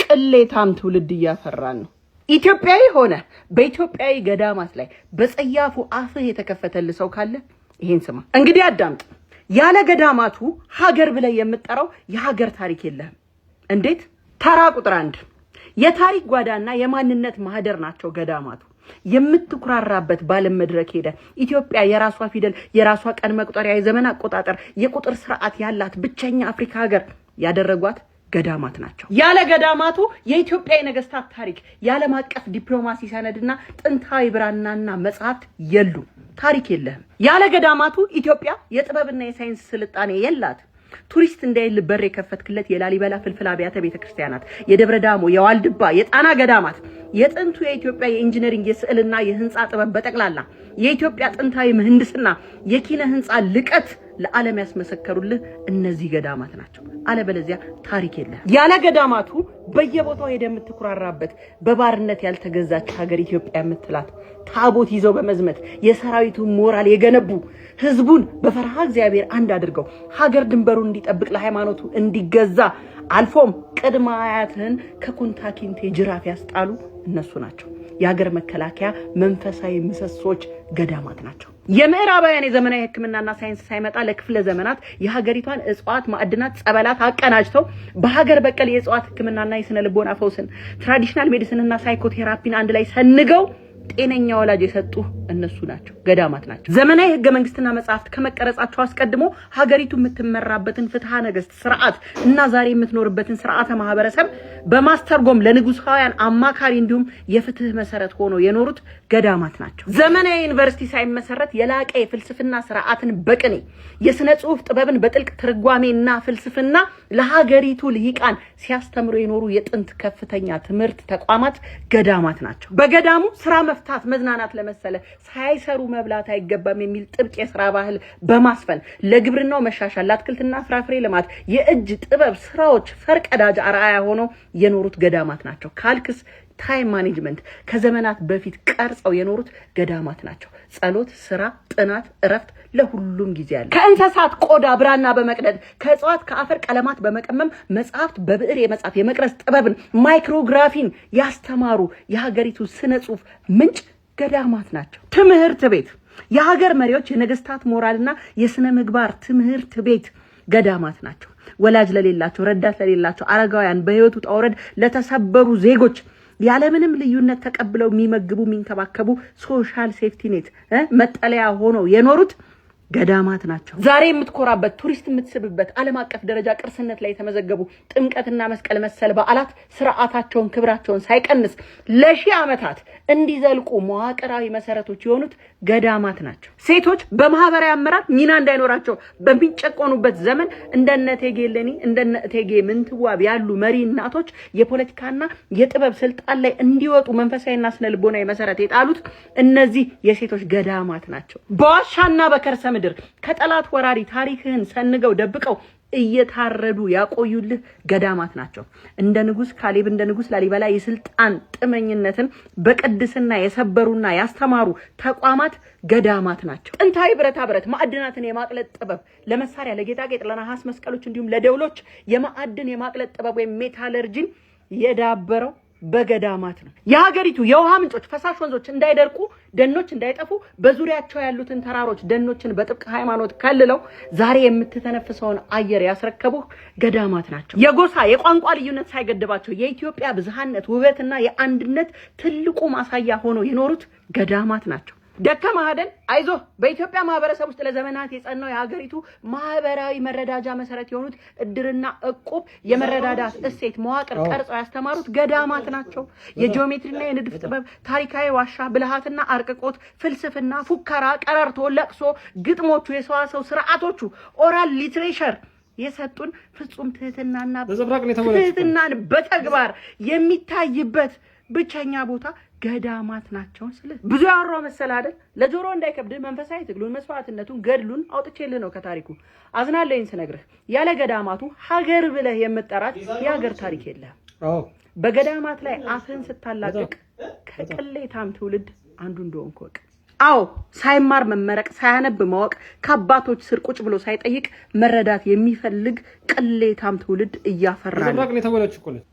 ቅሌታም ትውልድ እያፈራን ነው። ኢትዮጵያዊ ሆነ በኢትዮጵያዊ ገዳማት ላይ በጸያፉ አፍህ የተከፈተል ሰው ካለ ይሄን ስማ። እንግዲህ አዳምጥ። ያለ ገዳማቱ ሀገር ብለ የምትጠራው የሀገር ታሪክ የለህም። እንዴት? ተራ ቁጥር 1 የታሪክ ጓዳና የማንነት ማህደር ናቸው ገዳማቱ። የምትኩራራበት ባለም መድረክ ሄደ ኢትዮጵያ የራሷ ፊደል፣ የራሷ ቀን መቁጠሪያ፣ የዘመን አቆጣጠር፣ የቁጥር ስርዓት ያላት ብቸኛ አፍሪካ ሀገር ያደረጓት ገዳማት ናቸው። ያለ ገዳማቱ የኢትዮጵያ የነገስታት ታሪክ፣ የዓለም አቀፍ ዲፕሎማሲ ሰነድና ጥንታዊ ብራናና መጽሐፍት የሉ። ታሪክ የለህም። ያለ ገዳማቱ ኢትዮጵያ የጥበብና የሳይንስ ስልጣኔ የላት። ቱሪስት እንዳይል በር የከፈትክለት የላሊበላ ፍልፍል አብያተ ቤተክርስቲያናት፣ የደብረ ዳሞ፣ የዋልድባ፣ የጣና ገዳማት፣ የጥንቱ የኢትዮጵያ የኢንጂነሪንግ የስዕልና የህንጻ ጥበብ በጠቅላላ የኢትዮጵያ ጥንታዊ ምህንድስና የኪነ ህንጻ ልቀት ለዓለም ያስመሰከሩልህ እነዚህ ገዳማት ናቸው። አለበለዚያ ታሪክ የለህ። ያለ ገዳማቱ በየቦታው ሄደ የምትኩራራበት በባርነት ያልተገዛች ሀገር ኢትዮጵያ የምትላት ታቦት ይዘው በመዝመት የሰራዊቱ ሞራል የገነቡ ህዝቡን በፈርሃ እግዚአብሔር አንድ አድርገው ሀገር ድንበሩን እንዲጠብቅ ለሃይማኖቱ እንዲገዛ አልፎም ቅድመ አያትህን ከኩንታኪንቴ ጅራፍ ያስጣሉ እነሱ ናቸው። የሀገር መከላከያ መንፈሳዊ ምሰሶች ገዳማት ናቸው። የምዕራባውያን የዘመናዊ ህክምናና ሳይንስ ሳይመጣ ለክፍለ ዘመናት የሀገሪቷን እጽዋት ማዕድናት ጸበላት አቀናጅተው በሀገር በቀል የእጽዋት ህክምናና የስነ ልቦና ፈውስን ትራዲሽናል ሜዲሲንና ሳይኮቴራፒን አንድ ላይ ሰንገው ጤነኛ ወላጅ የሰጡ እነሱ ናቸው፣ ገዳማት ናቸው። ዘመናዊ ህገ መንግስትና መጽሐፍት ከመቀረጻቸው አስቀድሞ ሀገሪቱ የምትመራበትን ፍትሐ ነገስት ስርዓት እና ዛሬ የምትኖርበትን ስርዓተ ማህበረሰብ በማስተርጎም ለንጉሳውያን አማካሪ እንዲሁም የፍትህ መሰረት ሆነው የኖሩት ገዳማት ናቸው። ዘመናዊ ዩኒቨርሲቲ ሳይመሰረት የላቀ የፍልስፍና ስርዓትን በቅኔ የስነ ጽሁፍ ጥበብን በጥልቅ ትርጓሜና ፍልስፍና ለሀገሪቱ ልሂቃን ሲያስተምሩ የኖሩ የጥንት ከፍተኛ ትምህርት ተቋማት ገዳማት ናቸው። በገዳሙ ስራ መፍታት መዝናናት ለመሰለ ሳይሰሩ መብላት አይገባም የሚል ጥብቅ የሥራ ባህል በማስፈን ለግብርናው መሻሻል፣ ለአትክልትና ፍራፍሬ ልማት የእጅ ጥበብ ስራዎች ፈርቀዳጅ አርአያ ሆነው የኖሩት ገዳማት ናቸው። ካልክስ ታይም ማኔጅመንት ከዘመናት በፊት ቀርጸው የኖሩት ገዳማት ናቸው። ጸሎት፣ ስራ፣ ጥናት፣ እረፍት ለሁሉም ጊዜ አለ። ከእንስሳት ቆዳ ብራና በመቅደድ ከእጽዋት ከአፈር ቀለማት በመቀመም መጽሐፍት በብዕር የመጻፍ የመቅረጽ ጥበብን ማይክሮግራፊን ያስተማሩ የሀገሪቱ ስነ ጽሁፍ ምንጭ ገዳማት ናቸው። ትምህርት ቤት የሀገር መሪዎች የነገስታት ሞራልና የስነ ምግባር ትምህርት ቤት ገዳማት ናቸው። ወላጅ ለሌላቸው፣ ረዳት ለሌላቸው አረጋውያን፣ በህይወቱ ጣውረድ ለተሰበሩ ዜጎች ያለምንም ልዩነት ተቀብለው የሚመግቡ የሚንከባከቡ ሶሻል ሴፍቲ ኔት መጠለያ ሆነው የኖሩት ገዳማት ናቸው። ዛሬ የምትኮራበት ቱሪስት የምትስብበት ዓለም አቀፍ ደረጃ ቅርስነት ላይ የተመዘገቡ ጥምቀትና መስቀል መሰል በዓላት ስርዓታቸውን ክብራቸውን ሳይቀንስ ለሺህ ዓመታት እንዲዘልቁ መዋቅራዊ መሰረቶች የሆኑት ገዳማት ናቸው። ሴቶች በማህበራዊ አመራር ሚና እንዳይኖራቸው በሚጨቆኑበት ዘመን እንደነ እቴጌ እሌኒ እንደነ እቴጌ ምንትዋብ ያሉ መሪ እናቶች የፖለቲካና የጥበብ ስልጣን ላይ እንዲወጡ መንፈሳዊና ስነ ልቦናዊ መሰረት የጣሉት እነዚህ የሴቶች ገዳማት ናቸው። በዋሻና በከርሰ ምድር ከጠላት ወራሪ ታሪክህን ሰንገው ደብቀው እየታረዱ ያቆዩልህ ገዳማት ናቸው። እንደ ንጉስ ካሌብ እንደ ንጉስ ላሊበላ የስልጣን ጥመኝነትን በቅድስና የሰበሩና ያስተማሩ ተቋማት ገዳማት ናቸው። ጥንታዊ ብረታ ብረት ማዕድናትን የማቅለጥ ጥበብ ለመሳሪያ፣ ለጌጣጌጥ፣ ለነሐስ መስቀሎች እንዲሁም ለደውሎች የማዕድን የማቅለጥ ጥበብ ወይም ሜታለርጂን የዳበረው በገዳማት ነው። የሀገሪቱ የውሃ ምንጮች ፈሳሽ ወንዞች እንዳይደርቁ፣ ደኖች እንዳይጠፉ በዙሪያቸው ያሉትን ተራሮች ደኖችን በጥብቅ ሃይማኖት ከልለው ዛሬ የምትተነፍሰውን አየር ያስረከቡህ ገዳማት ናቸው። የጎሳ የቋንቋ ልዩነት ሳይገድባቸው የኢትዮጵያ ብዝሃነት ውበትና የአንድነት ትልቁ ማሳያ ሆነው የኖሩት ገዳማት ናቸው። ደከመህ አይደል? አይዞህ። በኢትዮጵያ ማህበረሰብ ውስጥ ለዘመናት የጸናው የሀገሪቱ ማህበራዊ መረዳጃ መሰረት የሆኑት እድርና እቁብ የመረዳዳት እሴት መዋቅር ቀርጸው ያስተማሩት ገዳማት ናቸው። የጂኦሜትሪና የንድፍ ጥበብ፣ ታሪካዊ ዋሻ፣ ብልሃትና አርቅቆት፣ ፍልስፍና፣ ፉከራ፣ ቀረርቶ፣ ለቅሶ፣ ግጥሞቹ፣ የሰዋሰው ስርዓቶቹ፣ ኦራል ሊትሬቸር የሰጡን ፍጹም ትህትናና ትህትናን በተግባር የሚታይበት ብቸኛ ቦታ ገዳማት ናቸው። ስለዚህ ብዙ ያወራው መሰል አይደል? ለጆሮ እንዳይከብድ መንፈሳዊ ትግሉን መስዋዕትነቱን ገድሉን አውጥቼልህ ነው ከታሪኩ። አዝናለኝ ስነግርህ ያለ ገዳማቱ ሀገር ብለህ የምትጠራት የሀገር ታሪክ የለህም። በገዳማት ላይ አፍህን ስታላቅቅ ከቅሌታም ትውልድ አንዱ እንደሆንክ ወቅ። አዎ ሳይማር መመረቅ፣ ሳያነብ ማወቅ፣ ከአባቶች ስር ቁጭ ብሎ ሳይጠይቅ መረዳት የሚፈልግ ቅሌታም ትውልድ እያፈራ ነው።